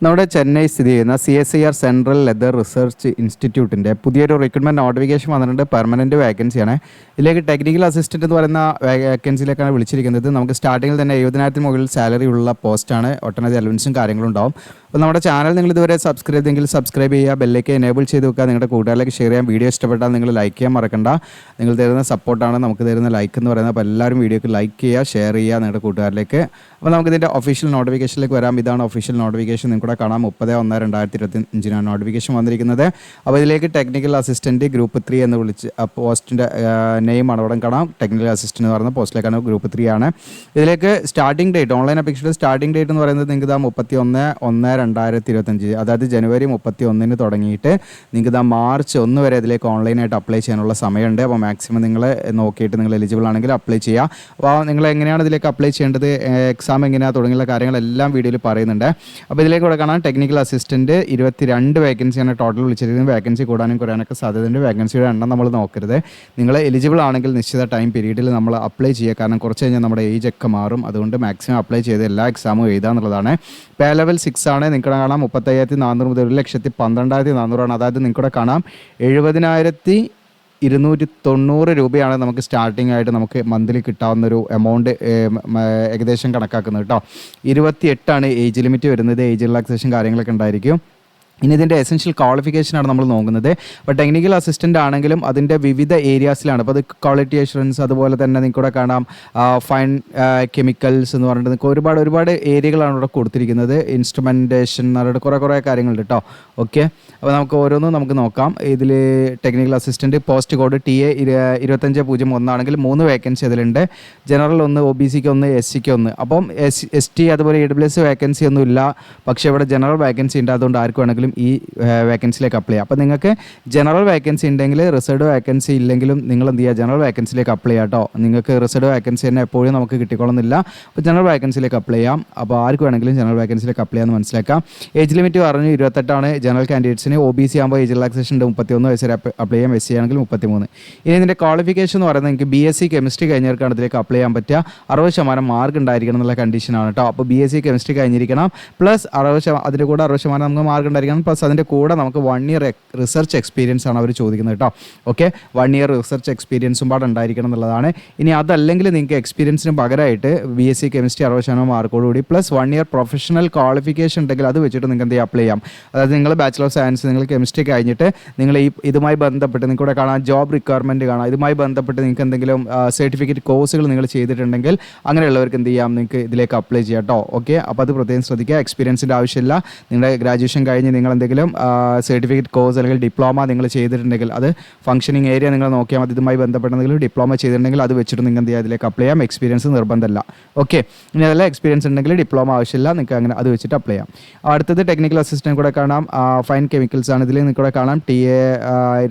നമ്മുടെ ചെന്നൈ സ്ഥിതി ചെയ്യുന്ന CSIR സെൻട്രൽ ലെതർ റിസർച്ച് ഇൻസ്റ്റിറ്റ്യൂട്ടിൻ്റെ പുതിയൊരു റിക്രൂട്ട്മെൻറ്റ് നോട്ടിഫിക്കേഷൻ വന്നിട്ടുണ്ട്. പെർമനൻറ്റ് വേക്കൻസിയാണ്. ഇതിലേക്ക് ടെക്നിക്കൽ അസിസ്റ്റൻറ്റ് എന്ന് പറയുന്ന വേക്കൻസിയിലേക്കാണ് വിളിച്ചിരിക്കുന്നത്. നമുക്ക് സ്റ്റാർട്ടിങ്ങിൽ തന്നെ 70,000 മുകളിൽ സാലറി ഉള്ള പോസ്റ്റാണ്. ഒട്ടനവധി അലവൻസും കാര്യങ്ങളും ഉണ്ടാവും. അപ്പോൾ നമ്മുടെ ചാനൽ നിങ്ങൾ ഇതുവരെ സബ്സ്ക്രൈബ് ചെയ്തെങ്കിൽ സബ്സ്ക്രൈബ് ചെയ്യുക, ബെല്ലേക്ക് എനേബിൾ ചെയ്ത് വെക്കുക, നിങ്ങളുടെ കൂട്ടുകാരിലേക്ക് ഷെയർ ചെയ്യാം. വീഡിയോ ഇഷ്ടപ്പെട്ടാൽ നിങ്ങൾ ലൈക്ക് ചെയ്യാൻ മറക്കണ്ട. നിങ്ങൾ തരുന്ന സപ്പോർട്ടാണ് നമുക്ക് തരുന്ന ലൈക്ക് എന്ന് പറയുന്നത്. അപ്പോൾ എല്ലാവരും വീഡിയോക്ക് ലൈക്ക് ചെയ്യുക, ഷെയർ ചെയ്യുക നിങ്ങളുടെ കൂട്ടുകാരിലേക്ക്. അപ്പോൾ നമുക്കിതിൻ്റെ ഒഫീഷ്യൽ നോട്ടിഫിക്കേഷനിലേക്ക് വരാം. ഇതാണ് ഒഫീഷ്യൽ നോട്ടിഫിക്കേഷൻ. നിങ്ങൾക്ക് കാണാം 30/1/2025 നോട്ടിഫിക്കേഷൻ വന്നിരിക്കുന്നത്. അപ്പോൾ ഇതിലേക്ക് ടെക്നിക്കൽ അസിസ്റ്റൻറ്റ് ഗ്രൂപ്പ് 3 എന്ന് വിളിച്ച് പോസ്റ്റിൻ്റെ നെയിമാണ് അവിടെ കാണാം. ടെക്നിക്കൽ അസിസ്റ്റൻറ്റ് എന്ന് പറയുന്ന പോസ്റ്റിലേക്കാണ്, ഗ്രൂപ്പ് 3 ആണ്. ഇതിലേക്ക് സ്റ്റാർട്ടിംഗ് ഡേറ്റ്, ഓൺലൈൻ അപേക്ഷയുടെ സ്റ്റാർട്ടിംഗ് ഡേറ്റ് എന്ന് പറയുന്നത് നിങ്ങൾക്ക് 31/1/2025, അതായത് ജനുവരി 31 തുടങ്ങിയിട്ട് നിങ്ങൾക്ക് മാർച്ച് 1 വരെ ഇതിലേക്ക് ഓൺലൈനായിട്ട് അപ്ലൈ ചെയ്യാനുള്ള സമയമുണ്ട്. അപ്പോൾ മാക്സിമം നിങ്ങൾ നോക്കിയിട്ട് നിങ്ങൾ എലിജിബിൾ ആണെങ്കിൽ അപ്ലൈ ചെയ്യുക. അപ്പോൾ നിങ്ങൾ എങ്ങനെയാണ് ഇതിലേക്ക് അപ്ലൈ ചെയ്യേണ്ടത്, എക്സാം എങ്ങനെയാണ് തുടങ്ങിയുള്ള കാര്യങ്ങളെല്ലാം വീഡിയോയിൽ പറയുന്നുണ്ട്. അപ്പോൾ ഇതിലേക്ക് ഇവിടെ കാണാം ടെക്നിക്കൽ അസിസ്റ്റൻറ്റ് 22 വേക്കൻസിയാണ് ടോട്ടൽ വിളിച്ചിരിക്കുന്നത്. വേക്കൻസി കൂടാനും കുറയാനൊക്കെ സാധ്യതയുണ്ട്. വേക്കൻസിയുടെ എണ്ണം നമ്മൾ നോക്കരുത്. നിങ്ങൾ എലിജിബിൾ ആണെങ്കിൽ നിശ്ചിത ടൈം പീരീഡിൽ നമ്മൾ അപ്ലൈ ചെയ്യുക. കാരണം കുറച്ച് കഴിഞ്ഞാൽ നമ്മുടെ ഏജ് ഒക്കെ മാറും. അതുകൊണ്ട് മാക്സിമം അപ്ലൈ ചെയ്ത് എല്ലാ എക്സാമും എഴുതുക എന്നുള്ളതാണ്. പേ ലെവൽ 6 ആണ്. നിങ്ങൾക്ക് കാണാം 35,400 മുതൽ 1,12,400 ആണ്. അതായത് നിങ്ങൾക്ക് കാണാം 70,290 രൂപയാണ് നമുക്ക് സ്റ്റാർട്ടിംഗ് ആയിട്ട് നമുക്ക് മന്ത്ലി കിട്ടാവുന്നൊരു എമൗണ്ട് ഏകദേശം കണക്കാക്കുന്നത് കേട്ടോ. 28 ഏജ് ലിമിറ്റ് വരുന്നത്. ഏജ് റിലാക്സേഷൻ കാര്യങ്ങളൊക്കെ ഉണ്ടായിരിക്കും. ഇനി ഇതിൻ്റെ എസെൻഷ്യൽ ക്വാളിഫിക്കേഷനാണ് നമ്മൾ നോക്കുന്നത്. അപ്പോൾ ടെക്നിക്കൽ അസിസ്റ്റൻ്റ് ആണെങ്കിലും അതിൻ്റെ വിവിധ ഏരിയാസിലാണ്. അപ്പോൾ അത് ക്വാളിറ്റി അഷുറൻസ്, അതുപോലെ തന്നെ നിങ്ങൾക്ക് കാണാം ഫൈൻ കെമിക്കൽസ് എന്ന് പറഞ്ഞിട്ട് നിങ്ങൾക്ക് ഒരുപാട് ഏരിയകളാണ് ഇവിടെ കൊടുത്തിരിക്കുന്നത്. ഇൻസ്ട്രുമെൻറ്റേഷൻ എന്ന് പറഞ്ഞിട്ട് കുറേ കാര്യങ്ങളുണ്ട് കേട്ടോ. ഓക്കെ, അപ്പോൾ നമുക്ക് ഓരോന്നും നമുക്ക് നോക്കാം. ഇതിൽ technical assistant post code TA 2501 ആണെങ്കിൽ 3 വേക്കൻസി അതിലുണ്ട്. General 1, OBC 1, SC 1. അപ്പം ST അതുപോലെ AWS വേക്കൻസി ഒന്നും ഇല്ല. പക്ഷേ ഇവിടെ ജനറൽ വേക്കൻസി ഉണ്ട്. അതുകൊണ്ട് ആർക്ക് വേണമെങ്കിലും ഈ വേക്കൻസിയിലേക്ക് അപ്ലൈ ചെയ്യാം. അപ്പോൾ നിങ്ങൾക്ക് ജനറൽ വേക്കൻസി ഉണ്ടെങ്കിൽ, റിസർവ്ഡ് വേക്കൻസി ഇല്ലെങ്കിലും നിങ്ങൾ എന്ത് ചെയ്യുക, ജനറൽ വേക്കൻസിയിലേക്ക് അപ്ലൈ ചെയ്യാം കേട്ടോ. നിങ്ങൾക്ക് റിസർവ്ഡ് വേക്കൻസി തന്നെ എപ്പോഴും നമുക്ക് കിട്ടിക്കൊള്ളുന്നില്ല. അപ്പോൾ ജനറൽ വേക്കൻസിയിലേക്ക് അപ്ലൈ ചെയ്യാം. അപ്പോൾ ആർക്ക് വേണമെങ്കിലും ജനറൽ വേക്കൻസിയിലേക്ക് അപ്ലൈ ചെയ്യാമെന്ന് മനസ്സിലാക്കാം. ഏജ് ലിമിറ്റ് പറഞ്ഞു 28 ജനറൽ കാൻഡിഡേറ്റ്സിന്. OBC ആകുമ്പോൾ ഏജ് റിലാക്സേഷൻ ഉണ്ട്, 31 വയസ്സ് വരെ അപ്ലൈ ചെയ്യാം. SC ആണെങ്കിൽ 33. ഇനി ഇതിൻ്റെ ക്വാളിഫിക്കേഷൻ എന്ന് പറയുന്നത് നിങ്ങൾക്ക് BSc കെമിസ്ട്രി കഴിഞ്ഞവർക്കാണ് ഇതിലേക്ക് അപ്ലൈ ചെയ്യാൻ പറ്റുക. 60% മാർക്ക് ഉണ്ടായിരിക്കണം എന്നുള്ള കണ്ടീഷനാണ് കേട്ടോ. അപ്പോൾ BSc കെമിസ്ട്രി കഴിഞ്ഞിരിക്കണം, പ്ലസ് 60%, അതിൻ്റെ കൂടെ 60% നമുക്ക് മാർക്ക് ഉണ്ടായിരിക്കണം. പ്ലസ് അതിൻ്റെ കൂടെ നമുക്ക് 1 ഇയർ റിസർച്ച് എക്സ്പീരിയൻസ് ആണ് അവർ ചോദിക്കുന്നത് കേട്ടോ. ഓക്കെ, 1 ഇയർ റിസർച്ച് എക്സ്പീരിയൻസും പാടെ ഉണ്ടായിരിക്കണം എന്നുള്ളതാണ്. ഇനി അതല്ലെങ്കിൽ നിങ്ങൾക്ക് എക്സ്പീരിയൻസിന് പകരമായിട്ട് BSc കെമിസ്ട്രി 60% മാർക്കോടുകൂടി പ്ലസ് 1 ഇയർ പ്രൊഫഷണൽ ക്വാളിഫിക്കേഷൻ ഉണ്ടെങ്കിൽ അത് വെച്ചിട്ട് നിങ്ങൾക്ക് എന്ത് അപ്ലൈ ചെയ്യാം. അതായത് നിങ്ങൾ ബാച്ചിലർ ഓഫ് സയൻസ്, നിങ്ങൾ കെമിസ്ട്രി കഴിഞ്ഞിട്ട് നിങ്ങൾ ഇതുമായി ബന്ധപ്പെട്ട് നിങ്ങൾക്ക് കാണാം ജോബ് റിക്വയർമെൻറ്റ് കാണാം. ഇതുമായി ബന്ധപ്പെട്ട് നിങ്ങൾക്ക് എന്തെങ്കിലും സർട്ടിഫിക്കറ്റ് കോഴ്സുകൾ നിങ്ങൾ ചെയ്തിട്ടുണ്ടെങ്കിൽ അങ്ങനെയുള്ളവർക്ക് എന്ത് ചെയ്യാം, നിങ്ങൾക്ക് ഇതിലേക്ക് അപ്ലൈ ചെയ്യാം കേട്ടോ. ഓക്കെ, അപ്പോൾ അത് പ്രത്യേകം ശ്രദ്ധിക്കുക. എക്സ്പീരിയൻസിൻ്റെ ആവശ്യമില്ല. നിങ്ങളുടെ ഗ്രാജുവേഷൻ കഴിഞ്ഞ് നിങ്ങൾ എന്തെങ്കിലും സർട്ടിഫിക്കറ്റ് കോഴ്സ് അല്ലെങ്കിൽ ഡിപ്ലോമ നിങ്ങൾ ചെയ്തിട്ടുണ്ടെങ്കിൽ അത് ഫംഗ്ഷനിങ് ഏരിയ നിങ്ങൾ നോക്കിയാൽ മതി. ഇതുമായി ബന്ധപ്പെട്ടെന്തെങ്കിലും ഡിപ്ലോമ ചെയ്തിട്ടുണ്ടെങ്കിൽ അത് വെച്ചിട്ട് നിങ്ങൾക്ക് എന്ത് ചെയ്യാം, ഇതിലേക്ക് അപ്ലൈ ചെയ്യാം. എക്സ്പീരിയൻസ് നിർബന്ധമല്ല. ഓക്കെ, ഇനി അതല്ല എക്സ്പീരിയൻസ് ഉണ്ടെങ്കിൽ ഡിപ്ലോമ ആവശ്യമില്ല, നിങ്ങൾക്ക് അങ്ങനെ അത് വെച്ചിട്ട് അപ്ലൈ ചെയ്യാം. അടുത്തത് ടെക്നിക്കൽ അസിസ്റ്റൻറ്റ് കൂടെ കാണാം ഫൈൻ കെമിക്കൽസ് ആണ്. ഇതിൽ നിങ്ങൾക്ക് കൂടെ കാണാം TA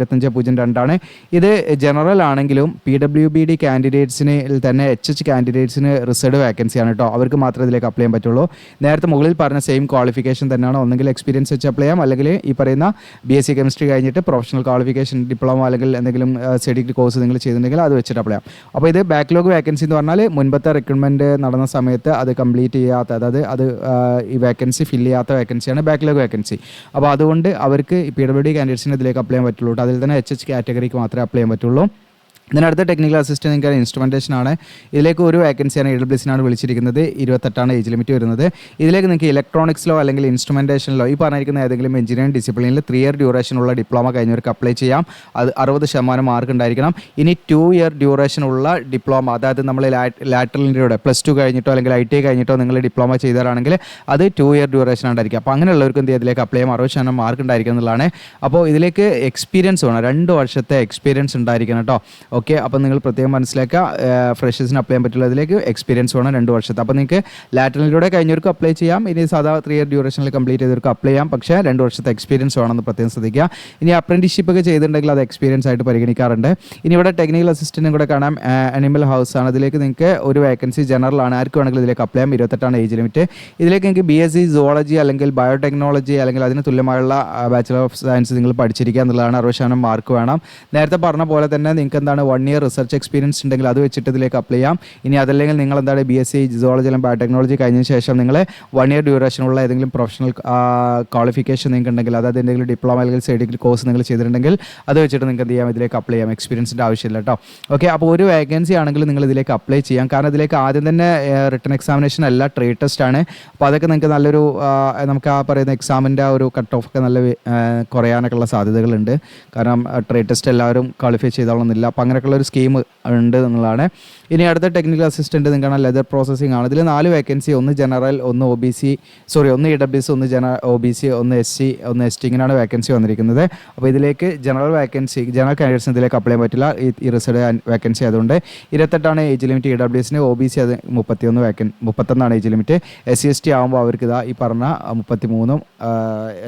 2502 ആണ്. ഇത് ജനറൽ ആണെങ്കിലും PWBD കാൻഡിഡേറ്റ്സിന് തന്നെ HH കാൻഡിഡേറ്റ്സിന് റിസർവ്ഡ് വേക്കൻസിയാണ് കേട്ടോ. അവർക്ക് മാത്രമേ ഇതിലേക്ക് അപ്ലൈ ചെയ്യാൻ പറ്റുള്ളൂ. നേരത്തെ മുകളിൽ പറഞ്ഞ സെയിം ക്വാളിഫിക്കേഷൻ തന്നെയാണ്. ഒന്നെങ്കിൽ എക്സ്പീരിയൻസ് വെച്ച് അപ്ലൈ ചെയ്യാം, അല്ലെങ്കിൽ ഈ പറയുന്ന BSc കെമിസ്ട്രി കഴിഞ്ഞിട്ട് പ്രൊഫഷണൽ ക്വാളിഫിക്കേഷൻ ഡിപ്ലോമ അല്ലെങ്കിൽ എന്തെങ്കിലും സർട്ടിഫിക്കറ്റ് കോഴ്സ് നിങ്ങൾ ചെയ്തിട്ടുണ്ടെങ്കിൽ അത് വെച്ചിട്ട് അപ്ലൈ ചെയ്യാം. അപ്പോൾ ഇത് ബാക്ക്ലോഗ് വേക്കൻസി എന്ന് പറഞ്ഞാൽ മുൻപത്തെ റിക്രൂട്ട്മെൻറ്റ് നടന്ന സമയത്ത് അത് കംപ്ലീറ്റ് ചെയ്യാത്ത, അതായത് അത് ഈ വേക്കൻസി ഫില്ല് ചെയ്യാത്ത വേക്കൻസിയാണ് ബാക്ക്ലോഗ് വേക്കൻസി. അപ്പോൾ അതുകൊണ്ട് അവർക്ക് PWD കാൻഡിഡേറ്റ്സിന് ഇതിലേക്ക് അപ്ലൈ ചെയ്യാൻ പറ്റുള്ളൂ. അതിൽ തന്നെ HH കാറ്റഗറിക്ക് മാത്രമേ അപ്ലൈ ചെയ്യാൻ പറ്റുള്ളൂ. ഇതിനടുത്ത ടെക്നിക്കൽ അസിസ്റ്റൻറ്റ് നിങ്ങൾക്ക് ഇൻസ്ട്രുമെൻറ്റേഷൻ ആണ്. ഇതിലേക്ക് ഒരു വേക്കൻസിയാണ് AWSനാണ് വിളിച്ചിരിക്കുന്നത്. 28 ഏജ് ലിമിറ്റ് വരുന്നത്. ഇതിലേക്ക് നിങ്ങൾക്ക് ഇലക്ട്രോണിക്സിലോ അല്ലെങ്കിൽ ഇൻസ്ട്രുമെൻറ്റേഷനിലോ ഈ പറഞ്ഞിരിക്കുന്ന ഏതെങ്കിലും എഞ്ചിനീയറിംഗ് ഡിസിപ്ലിനിൽ 3 ഇയർ ഡ്യൂറേഷനുള്ള ഡിപ്ലോമ കഴിഞ്ഞവർക്ക് അപ്ലൈ ചെയ്യാം. അത് 60% മാർക്ക് ഉണ്ടായിരിക്കണം. ഇനി 2 ഇയർ ഡ്യൂറേഷനുള്ള ഡിപ്ലോമ, അതായത് നമ്മൾ ലാറ്ററലിൻ്റെ കൂടെ +2 കഴിഞ്ഞിട്ടോ അല്ലെങ്കിൽ ITI കഴിഞ്ഞിട്ടോ നിങ്ങൾ ഡിപ്ലോമ ചെയ്തവരാണെങ്കിൽ അത് 2 ഇയർ ഡ്യൂറേഷൻ ഉണ്ടായിരിക്കും. അപ്പോൾ അങ്ങനെയുള്ളവർക്ക് എന്ത് ഇതിലേക്ക് അപ്ലൈ ചെയ്യാം. 60% മാർക്ക് ഉണ്ടായിരിക്കും എന്നുള്ളതാണ്. അപ്പോൾ ഇതിലേക്ക് എക്സ്പീരിയൻസ് വേണം, 2 വർഷത്തെ എക്സ്പീരിയൻസ് ഉണ്ടായിരിക്കണം കേട്ടോ. ഓക്കെ, അപ്പോൾ നിങ്ങൾ പ്രത്യേകം മനസ്സിലാക്കുക. ഫ്രഷേഴ്സിന് അപ്ലൈ ചെയ്യാൻ പറ്റില്ല. അതിലേക്ക് എക്സ്പീരിയൻസ് വേണം 2 വർഷത്തെ. അപ്പോൾ നിങ്ങൾക്ക് ലാറ്ററലിലൂടെ കഴിഞ്ഞവർക്ക് അപ്ലൈ ചെയ്യാം. ഇനി സാധാ 3 ഇയർ ഡ്യൂറേഷനിൽ കംപ്ലീറ്റ് ചെയ്തവർക്ക് അപ്ലൈ ചെയ്യാം. പക്ഷേ 2 വർഷത്തെ എക്സ്പീരിയൻസ് വേണമെന്ന് പ്രത്യേകം ശ്രദ്ധിക്കുക. ഇനി അപ്രന്റീസ്ഷിപ്പ് ഒക്കെ ചെയ്തിട്ടുണ്ടെങ്കിൽ അത് എക്സ്പീരിയൻസ് ആയിട്ട് പരിഗണിക്കാറുണ്ട്. ഇനി ഇവിടെ ടെക്നിക്കൽ അസിസ്റ്റൻറ്റും കൂടെ കാണാം. അനിമൽ ഹൗസ് ആണ്. അതിലേക്ക് നിങ്ങൾക്ക് ഒരു വേക്കൻസി ജനറൽ ആണ്. ആർക്ക് വേണമെങ്കിലും ഇതിലേക്ക് അപ്ലൈ ചെയ്യാം. 28 ഏജ് ലിമിറ്റ്. ഇതിലേക്ക് നിങ്ങൾക്ക് BSc സുവോളജി അല്ലെങ്കിൽ ബയോടെക്നോളജി അല്ലെങ്കിൽ അതിന് തുല്യമായുള്ള ബാച്ചിലർ ഓഫ് സയൻസ് നിങ്ങൾ പഠിച്ചിരിക്കുക എന്നുള്ളതാണ്. 60% മാർക്ക് വേണം. നേരത്തെ പറഞ്ഞ പോലെ തന്നെ നിങ്ങൾക്ക് എന്താണ് 1 ഇയർ റിസർച്ച് എക്സ്പീരിയൻസ് ഉണ്ടെങ്കിൽ അത് വെച്ചിട്ട് ഇതിലേക്ക് അപ്ലൈ ചെയ്യാം. ഇനി അതല്ലെങ്കിൽ നിങ്ങൾ എന്താണ് BSc സുവോളജി അല്ലെങ്കിൽ ബയോടെക്നോളജി കഴിഞ്ഞതിന് ശേഷം നിങ്ങൾ 1 ഇയർ ഡ്യൂറേഷനുള്ള ഏതെങ്കിലും പ്രൊഫഷണൽ ക്വാളിഫിക്കേഷൻ നിങ്ങൾക്ക് ഉണ്ടെങ്കിൽ, അതായത് എന്തെങ്കിലും ഡിപ്ലോമ അല്ലെങ്കിൽ സർട്ടിഫിക്കറ്റ് കോഴ്സ് നിങ്ങൾ ചെയ്തിട്ടുണ്ടെങ്കിൽ അത് വെച്ചിട്ട് നിങ്ങൾക്ക് എന്ത് ചെയ്യാം, ഇതിലേക്ക് അപ്ലൈ ചെയ്യാം. എക്സ്പീരിയൻസിൻ്റെ ആവശ്യമില്ല കേട്ടോ. ഓക്കെ, അപ്പോൾ ഒരു വേക്കൻസി ആണെങ്കിൽ നിങ്ങൾ ഇതിലേക്ക് അപ്ലൈ ചെയ്യാം. കാരണം ഇതിലേക്ക് ആദ്യം തന്നെ റിട്ടൺ എക്സാമിനേഷൻ അല്ല, ട്രേഡ് ടെസ്റ്റ് ആണ്. അപ്പോൾ അതൊക്കെ നിങ്ങൾക്ക് നല്ലൊരു നമുക്ക് ആ പറയുന്ന എക്സാമിൻ്റെ ഒരു കട്ട് ഓഫ് ഒക്കെ നല്ല കുറയാനൊക്കെ ഉള്ള സാധ്യതകളുണ്ട്. കാരണം ട്രേഡ് ടെസ്റ്റ് എല്ലാവരും ക്വാളിഫൈ ചെയ്തോളണമെന്നില്ല. അപ്പോൾ അങ്ങനെയൊക്കെയുള്ള ഒരു സ്കീം ഉണ്ട് എന്നുള്ളതാണ്. ഇനി അടുത്ത ടെക്നിക്കൽ അസിസ്റ്റൻറ്റ് നിങ്ങൾക്ക് ലെതർ പ്രോസസ്സിംഗ് ആണ്. ഇതിൽ 4 വേക്കൻസി, ഒന്ന് ജനറൽ, ഒന്ന് ഒന്ന് EWS, ഒന്ന് OBC, ഒന്ന് SC, ഒന്ന് ST, ഇങ്ങനെയാണ് വേക്കൻസി വന്നിരിക്കുന്നത്. അപ്പോൾ ഇതിലേക്ക് ജനറൽ കാൻഡിഡേറ്റ്സിന് ഇതിലേക്ക് അപ്ലൈ ചെയ്യാൻ പറ്റില്ല, ഈ റിസർവ് വേക്കൻസി ആയതുകൊണ്ട്. 28 ഏജ് ലിമിറ്റ് EWSന്, OBC അത് 31 ഏജ് ലിമിറ്റ്. SC ST ആകുമ്പോൾ അവർക്ക് ഈ പറഞ്ഞ 33,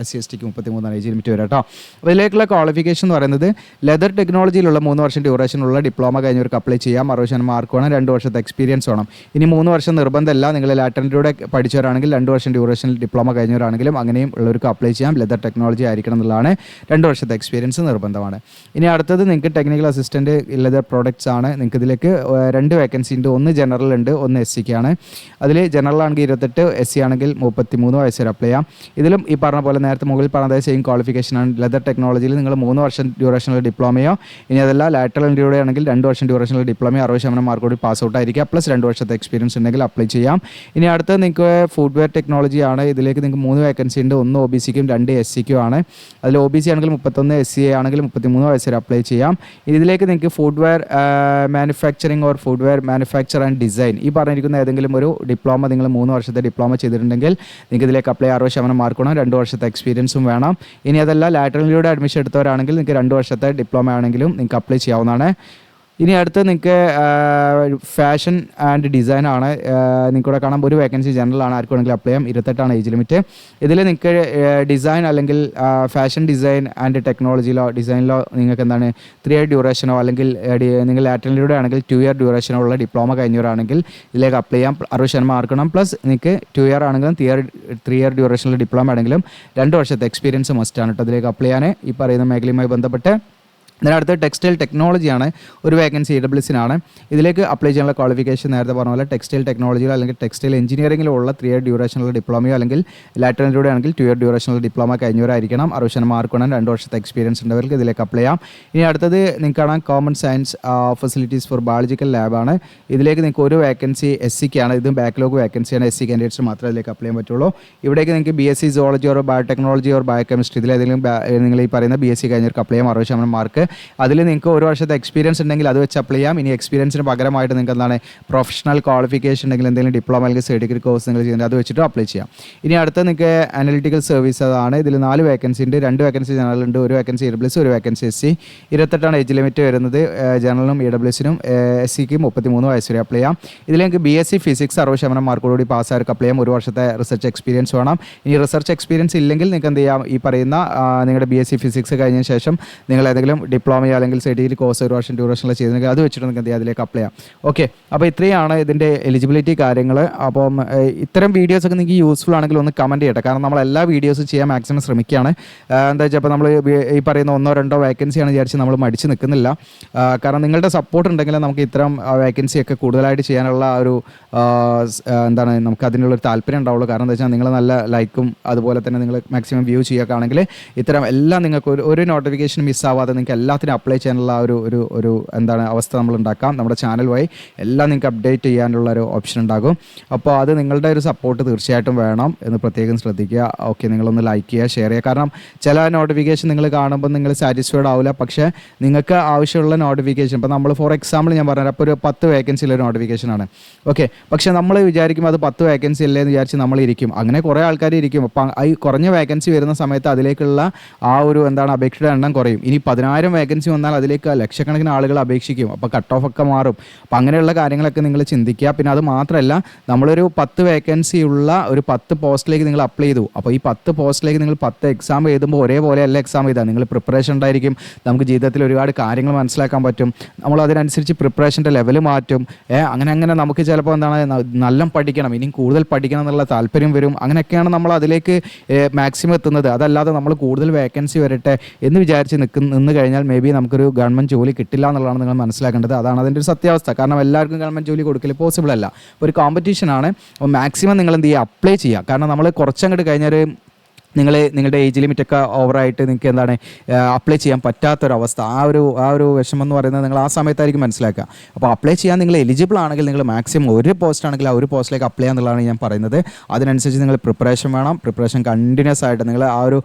SC STക്ക് 33 ഏജ് ലിമിറ്റ് വരും കേട്ടോ. അപ്പോൾ ഇതിലേക്കുള്ള ക്വാളിഫിക്കേഷൻ എന്ന് പറയുന്നത് ലെതർ ടെക്നോളജിയിലുള്ള 3 വർഷം ഡ്യൂറേഷനുള്ള ഡിപ്ലോമ കഴിഞ്ഞവർക്ക് അപ്ലൈ ചെയ്യാം. 60% മാർക്ക് വേണം, 2 വർഷത്തെ എക്സ്പീരിയൻസ് വേണം. ഇനി 3 വർഷം നിർബന്ധമല്ല, നിങ്ങൾ ലാറ്റൻറ്റിലൂടെ പഠിച്ചവരാണെങ്കിൽ 2 വർഷം ഡ്യൂറേഷനിൽ ഡിപ്ലോമ കഴിഞ്ഞവരാണെങ്കിലും അങ്ങനെയും ഉള്ളവർക്ക് അപ്ലൈ ചെയ്യാം. ലെതർ ടെക്നോളജി ആയിരിക്കണം എന്നുള്ളതാണ്. 2 വർഷത്തെ എക്സ്പീരിയൻസ് നിർബന്ധമാണ്. ഇനി അടുത്തത് നിങ്ങൾക്ക് ടെക്നിക്കൽ അസിസ്റ്റൻറ്റ് ലെതർ പ്രോഡക്ട്സ് ആണ്. നിങ്ങൾക്ക് ഇതിലേക്ക് 2 വേക്കൻസി ഉണ്ട്, ഒന്ന് ജനറൽ ഉണ്ട്, ഒന്ന് SCക്കാണ്. അതിൽ ജനറൽ ആണെങ്കിൽ 28, SC ആണെങ്കിൽ 33 വയസ്സ് വരെ അപ്ലൈ ചെയ്യാം. ഇതിലും ഈ പറഞ്ഞ പോലെ നേരത്തെ മുകളിൽ പറഞ്ഞ സെയിം ക്വാളിഫിക്കേഷനാണ്. ലെതർ ടെക്നോളജിയിൽ നിങ്ങൾ 3 വർഷം ഡ്യൂറേഷനിൽ ഡിപ്ലോമയോ, ഇനി അതല്ല ലാറ്ററൽ എൻട്രിയുടെ ആണെങ്കിൽ 2 വർഷം ഡ്യൂറേഷനിൽ ഡിപ്ലോമയോ, 60% മാർക്കോട് പാസ് ഔട്ട് ആയിരിക്കുക, പ്ലസ് 2 വർഷത്തെ എക്സ്പീരിയൻസ് ഉണ്ടെങ്കിൽ അപ്ലൈ ചെയ്യാം. ഇനി അടുത്തത് നിങ്ങൾക്ക് ഫുഡ്വെയർ ടെക്നോളജി ആണ്. ഇതിലേക്ക് നിങ്ങൾക്ക് 3 വേക്കൻസി ഉണ്ട്, ഒന്ന് OBCക്കും 2 SCക്കും ആണ്. അതിൽ OBC ആണെങ്കിൽ 31, SCA ആണെങ്കിൽ 33 വയസ്സ് വരെ അപ്ലൈ ചെയ്യാം. ഇതിലേക്ക് നിങ്ങൾക്ക് footwear manufacturing or footwear manufacture and design, ഈ പറഞ്ഞിരിക്കുന്ന ഏതെങ്കിലും ഒരു ഡിപ്ലോമ നിങ്ങൾ 3 വർഷത്തെ ഡിപ്ലോമ ചെയ്തിട്ടുണ്ടെങ്കിൽ നിങ്ങൾക്ക് ഇതിലേക്ക് അപ്ലൈ 60% മാർക്ക് വേണം, 2 വർഷത്തെ എക്സ്പീരിയൻസും വേണം. ഇനി അതല്ല ലാറ്ററലിലൂടെ അഡ്മിഷൻ എടുത്തവരാണെങ്കിൽ നിങ്ങൾക്ക് 2 വർഷത്തെ ഡിപ്ലോമ ആണെങ്കിലും നിങ്ങൾക്ക് അപ്ലൈ ചെയ്യാവുന്നതാണ്. ഇനി അടുത്ത് നിങ്ങൾക്ക് ഫാഷൻ ആൻഡ് ഡിസൈൻ ആണ്. നിങ്ങൾക്കിവിടെ കാണാം ഒരു വേക്കൻസി ജനറൽ ആണ്, ആർക്ക് വേണമെങ്കിലും അപ്ലൈ ചെയ്യാം. 28 ഏജ് ലിമിറ്റ്. ഇതിൽ നിങ്ങൾക്ക് ഡിസൈൻ അല്ലെങ്കിൽ ഫാഷൻ ഡിസൈൻ ആൻഡ് ഡിസൈനിലോ നിങ്ങൾക്ക് എന്താണ് 3 ഇയർ ഡ്യൂറേഷനോ അല്ലെങ്കിൽ നിങ്ങൾ ലാറ്ററലിലൂടെ ആണെങ്കിൽ 2 ഇയർ ഡ്യൂറേഷനോ ഉള്ള ഡിപ്ലോമ കഴിഞ്ഞവരാണെങ്കിൽ ഇതിലേക്ക് അപ്ലൈ ചെയ്യാം. 60% മാർക്ക് വേണം. പ്ലസ് നിങ്ങൾക്ക് 2 ഇയർ ആണെങ്കിലും 3 ഇയർ ഡ്യൂറേഷനിൽ ഡിപ്ലോമ ആണെങ്കിലും 2 വർഷത്തെ എക്സ്പീരിയൻസ് മസ്റ്റാണ് കേട്ടോ ഇതിലേക്ക് അപ്ലൈ ചെയ്യാൻ ഈ പറയുന്ന മേഖലയുമായി ബന്ധപ്പെട്ട്. ഇതിനടുത്ത് ടെക്സ്റ്റൈൽ ടെക്നോളജിയാണ്, ഒരു വേക്കൻസി EWSനാണ്. ഇതിലേക്ക് അപ്ലൈ ചെയ്യാനുള്ള ക്വാളിഫിക്കേഷൻ നേരത്തെ പറഞ്ഞ പോലെ ടെക്സ്റ്റൈൽ ടെക്നോളജിയിലോ അല്ലെങ്കിൽ ടെക്സ്റ്റൈൽ എഞ്ചിനീയറിംഗിലോ ഉള്ള 3 ഇയർ ഡ്യൂറേഷനുള്ള ഡിപ്ലോമയോ അല്ലെങ്കിൽ ലാറ്ററലിലൂടെ ആണെങ്കിൽ 2 ഇയർ ഡ്യൂറേഷനുള്ള ഡിപ്ലോമ കഴിഞ്ഞവരായിരിക്കണം. 60% മാർക്ക് വേണം, 2 വർഷത്തെ എക്സ്പീരിയൻസ് ഉണ്ടവർക്ക് ഇതിലേക്ക് അപ്ലൈ ചെയ്യാം. ഇനി അടുത്തത് നിങ്ങൾക്ക് കാണാം common science facilities for biological ലാബാണ്. ഇതിലേക്ക് നിങ്ങൾക്ക് ഒരു വേക്കൻസി SCക്കാണ്. ഇതും ബാക്ക്ലോഗ് വേക്കൻസിയാണ്. SC കാൻഡിഡേറ്റ്സ് മാത്രമേ ഇതിലേക്ക് അപ്ലൈ ചെയ്യാൻ പറ്റുള്ളൂ. ഇവിടേക്ക് നിങ്ങൾക്ക് BSc zoology or biotechnology or biochemistry ഇതിലേതെങ്കിലും നിങ്ങൾ ഈ പറയുന്ന BSc കഴിഞ്ഞവർക്ക് അപ്ലൈ ചെയ്യാം. 60% മാർക്ക്. അതിൽ നിങ്ങൾക്ക് 1 വർഷത്തെ എക്സ്പീരിയൻസ് ഉണ്ടെങ്കിൽ അത് വെച്ച് അപ്ലൈ ചെയ്യാം. ഇനി എക്സ്പീരിയൻസിന് പകരമായിട്ട് നിങ്ങൾക്ക് എന്താണ് പ്രൊഫഷണൽ ക്വാളിഫിക്കേഷൻ ഉണ്ടെങ്കിൽ എന്തെങ്കിലും ഡിപ്ലോമ അല്ലെങ്കിൽ സർട്ടിഫിക്കറ്റ് കോഴ്സ് നിങ്ങൾ ചെയ്യുന്നത് അത് വെച്ചിട്ട് അപ്ലൈ ചെയ്യാം. ഇനി അടുത്ത നിങ്ങൾക്ക് അനലിറ്റിക്കൽ സർവീസ് ആണ്. ഇതിൽ 4 വേക്കൻസി ഉണ്ട്, 2 വേക്കൻസി ജനറൽ ഉണ്ട്, 1 vacancy EWS, 1 vacancy SC. 28 age limit വരുന്നത് ജനറലിനും EWSനും. SCക്ക് 33 വയസ്സ് വരെ അപ്ലൈ ചെയ്യാം. ഇതിൽ നിങ്ങൾക്ക് BSc ഫിസിക്സ് 60% മാർക്കോടുകൂടി പാസ്സായവർക്ക് അപ്ലൈ ചെയ്യാം. 1 വർഷത്തെ റിസർച്ച് എക്സ്പീരിയൻസ് വേണം. ഇനി റിസർച്ച് എക്സ്പീരിയൻസ് ഇല്ലെങ്കിൽ നിങ്ങൾക്ക് എന്ത് ചെയ്യാം, ഈ പറയുന്ന നിങ്ങളുടെ BSc ഫിസിക്സ് കഴിഞ്ഞതിന് ശേഷം നിങ്ങൾ ഏതെങ്കിലും ഡിപ്ലോമയോ അല്ലെങ്കിൽ സർട്ടിഫിക്കറ്റ് കോഴ്സ് 1 വർഷം ഡ്യൂറേഷനിൽ ചെയ്തെങ്കിൽ അത് വെച്ചിട്ട് നിങ്ങൾക്ക് എന്ത് ചെയ്യാം, അതിലേക്ക് അപ്ലൈ ചെയ്യാം. ഓക്കെ, അപ്പോൾ ഇത്രയാണ് ഇതിൻ്റെ എലിജിബിലിറ്റി കാര്യങ്ങൾ. അപ്പം ഇത്തരം വീഡിയോസൊക്കെ നിങ്ങൾക്ക് യൂസ്ഫുൾ ആണെങ്കിൽ ഒന്ന് കമൻറ്റ് ചെയ്യട്ടെ. കാരണം നമ്മൾ എല്ലാ വീഡിയോസും ചെയ്യാൻ മാക്സിമം ശ്രമിക്കുകയാണ്. എന്താ വെച്ചാൽ അപ്പോൾ നമ്മൾ ഈ പറയുന്ന 1-2 വേക്കൻസിയാണ് വിചാരിച്ച് നമ്മൾ മടിച്ച് നിൽക്കുന്നില്ല. കാരണം നിങ്ങളുടെ സപ്പോർട്ട് ഉണ്ടെങ്കിൽ നമുക്ക് ഇത്തരം വേക്കൻസിയൊക്കെ കൂടുതലായിട്ട് ചെയ്യാനുള്ള ഒരു എന്താണ് നമുക്ക് അതിനുള്ളൊരു താല്പര്യം ഉണ്ടാവുള്ളൂ. കാരണം എന്താ വെച്ചാൽ നിങ്ങൾ നല്ല ലൈക്കും അതുപോലെ തന്നെ നിങ്ങൾ മാക്സിമം വ്യൂ ചെയ്യുകയാണെങ്കിൽ ഇത്തരം എല്ലാം നിങ്ങൾക്ക് ഒരു നോട്ടിഫിക്കേഷൻ മിസ്സാവാതെ നിങ്ങൾക്ക് എല്ലാത്തിനും അപ്ലൈ ചെയ്യാനുള്ള ഒരു എന്താണ് അവസ്ഥ നമ്മൾ ഉണ്ടാക്കാം. നമ്മുടെ ചാനൽ വഴി എല്ലാം നിങ്ങൾക്ക് അപ്ഡേറ്റ് ചെയ്യാനുള്ള ഒരു ഓപ്ഷൻ ഉണ്ടാകും. അപ്പോൾ അത് നിങ്ങളുടെ ഒരു സപ്പോർട്ട് തീർച്ചയായിട്ടും വേണം എന്ന് പ്രത്യേകം ശ്രദ്ധിക്കുക. ഓക്കെ, നിങ്ങളൊന്ന് ലൈക്ക് ചെയ്യുക, ഷെയർ ചെയ്യുക. കാരണം ചില നോട്ടിഫിക്കേഷൻ നിങ്ങൾ കാണുമ്പോൾ നിങ്ങൾ സാറ്റിസ്ഫൈഡ് ആവില്ല. പക്ഷേ നിങ്ങൾക്ക് ആവശ്യമുള്ള നോട്ടിഫിക്കേഷൻ ഇപ്പോൾ നമ്മൾ ഫോർ എക്സാമ്പിൾ ഞാൻ പറഞ്ഞാൽ അപ്പോൾ ഒരു 10 വേക്കൻസിയുള്ള നോട്ടിഫിക്കേഷനാണ്. ഓക്കെ, പക്ഷേ നമ്മൾ വിചാരിക്കും അത് 10 വേക്കൻസി അല്ലേ എന്ന് വിചാരിച്ച് നമ്മൾ ഇരിക്കും. അങ്ങനെ കുറേ ആൾക്കാർ ഇരിക്കും. അപ്പം ഈ കുറഞ്ഞ വേക്കൻസി വരുന്ന സമയത്ത് അതിലേക്കുള്ള ആ ഒരു എന്താണ് അപേക്ഷയുടെ എണ്ണം കുറയും. ഇനി 10,000 വേക്കൻസി വന്നാൽ അതിലേക്ക് ലക്ഷക്കണക്കിന് ആളുകൾ അപേക്ഷിക്കും. അപ്പോൾ കട്ട് ഓഫ് ഒക്കെ മാറും. അപ്പോൾ അങ്ങനെയുള്ള കാര്യങ്ങളൊക്കെ നിങ്ങൾ ചിന്തിക്കുക. പിന്നെ അത് മാത്രമല്ല, നമ്മളൊരു 10 വേക്കൻസി ഉള്ള ഒരു 10 പോസ്റ്റിലേക്ക് നിങ്ങൾ അപ്ലൈ ചെയ്തു. അപ്പോൾ ഈ 10 പോസ്റ്റിലേക്ക് നിങ്ങൾ 10 എക്സാം എഴുതുമ്പോൾ ഒരേപോലെ അല്ല എക്സാം എഴുതാം. നിങ്ങൾ പ്രിപ്പറേഷൻ ഉണ്ടായിരിക്കും. നമുക്ക് ജീവിതത്തിൽ ഒരുപാട് കാര്യങ്ങൾ മനസ്സിലാക്കാൻ പറ്റും. നമ്മൾ അതിനനുസരിച്ച് പ്രിപ്പറേഷൻ്റെ ലെവൽ മാറ്റും. അങ്ങനെ നമുക്ക് ചിലപ്പോൾ എന്താണ് നല്ല പഠിക്കണം, ഇനിയും കൂടുതൽ പഠിക്കണം എന്നുള്ള താല്പര്യം വരും. അങ്ങനെയൊക്കെയാണ് നമ്മൾ അതിലേക്ക് മാക്സിമം എത്തുന്നത്. അതല്ലാതെ നമ്മൾ കൂടുതൽ വേക്കൻസി വരട്ടെ എന്ന് വിചാരിച്ച് നിന്ന് കഴിഞ്ഞാൽ കഴിഞ്ഞാൽ മേ ബി നമുക്കൊരു ഗവൺമെൻറ് ജോലി കിട്ടില്ല എന്നുള്ളതാണ് നിങ്ങൾ മനസ്സിലാക്കേണ്ടത്. അതാണ് അതിൻ്റെ ഒരു സത്യാവസ്ഥ. കാരണം എല്ലാവർക്കും ഗവൺമെൻറ് ജോലി കൊടുക്കൽ പോസിബിൾ അല്ല. ഒരു കോമ്പറ്റീഷനാണ്. അപ്പോൾ മാക്സിമം നിങ്ങൾ എന്ത് ചെയ്യുക, അപ്ലൈ ചെയ്യുക. കാരണം നമ്മൾ കുറച്ചങ്ങോട്ട് കഴിഞ്ഞാൽ നിങ്ങളുടെ ഏജ് ലിമിറ്റൊക്കെ ഓവറായിട്ട് നിങ്ങൾക്ക് എന്താണ് അപ്ലൈ ചെയ്യാൻ പറ്റാത്തൊരവസ്ഥ, ആ ഒരു വിഷമം എന്ന് പറയുന്നത് നിങ്ങൾ ആ സമയത്തായിരിക്കും മനസ്സിലാക്കുക. അപ്പോൾ അപ്ലൈ ചെയ്യാൻ നിങ്ങൾ എലിജിബിൾ ആണെങ്കിൽ നിങ്ങൾ മാക്സിമം ഒരു പോസ്റ്റ് ആണെങ്കിൽ ആ ഒരു പോസ്റ്റിലേക്ക് അപ്ലൈ ചെയ്യാന്നുള്ളതാണ് ഞാൻ പറയുന്നത്. അതിനനുസരിച്ച് നിങ്ങൾ പ്രിപ്പറേഷൻ വേണം. പ്രിപ്പറേഷൻ കണ്ടിന്യൂസ് ആയിട്ട് നിങ്ങൾ